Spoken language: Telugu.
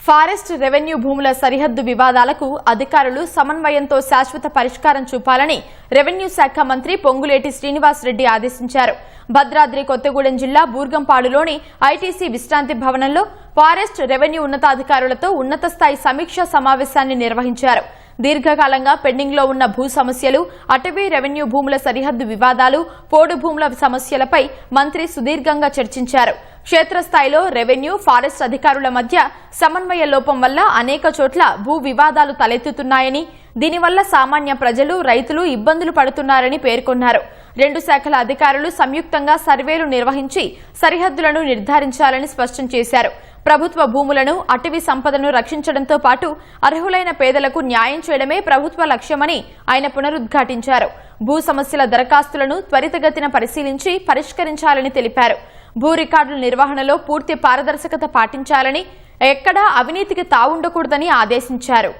ఫారెస్ట్ రెవెన్యూ భూముల సరిహద్దు వివాదాలకు అధికారులు సమన్వయంతో శాశ్వత పరిష్కారం చూపాలని రెవెన్యూ శాఖ మంత్రి పొంగులేటి శ్రీనివాస్ రెడ్డి ఆదేశించారు. భద్రాద్రి కొత్తగూడెం జిల్లా బూర్గంపాడులోని ఐటీసీ విశ్రాంతి భవనంలో ఫారెస్ట్ రెవెన్యూ ఉన్నతాధికారులతో ఉన్నత స్థాయి సమీక్షా సమావేశాన్ని నిర్వహించారు. దీర్ఘకాలంగా పెండింగ్ లో ఉన్న భూ సమస్యలు, అటవీ రెవెన్యూ భూముల సరిహద్దు వివాదాలు, పోడు భూముల సమస్యలపై మంత్రి సుదీర్ఘంగా చర్చించారు. క్షేత్రస్థాయిలో రెవెన్యూ, ఫారెస్ట్ అధికారుల మధ్య సమన్వయ లోపం వల్ల అనేక చోట్ల భూ వివాదాలు తలెత్తుతున్నాయని, దీనివల్ల సామాన్య ప్రజలు, రైతులు ఇబ్బందులు పడుతున్నారని పేర్కొన్నారు. రెండు శాఖల అధికారులు సంయుక్తంగా సర్వేలు నిర్వహించి సరిహద్దులను నిర్ధారించాలని స్పష్టం చేశారు. ప్రభుత్వ భూములను, అటవీ సంపదను రక్షించడంతో పాటు అర్హులైన పేదలకు న్యాయం చేయడమే ప్రభుత్వ లక్ష్యమని ఆయన పునరుద్ఘాటించారు. భూ సమస్యల దరఖాస్తులను త్వరితగతిన పరిశీలించి పరిష్కరించాలని తెలిపారు. భూ రికార్డుల నిర్వహణలో పూర్తి పారదర్శకత పాటించాలని, ఎక్కడా అవినీతికి తావుండకూడదని ఆదేశించారు.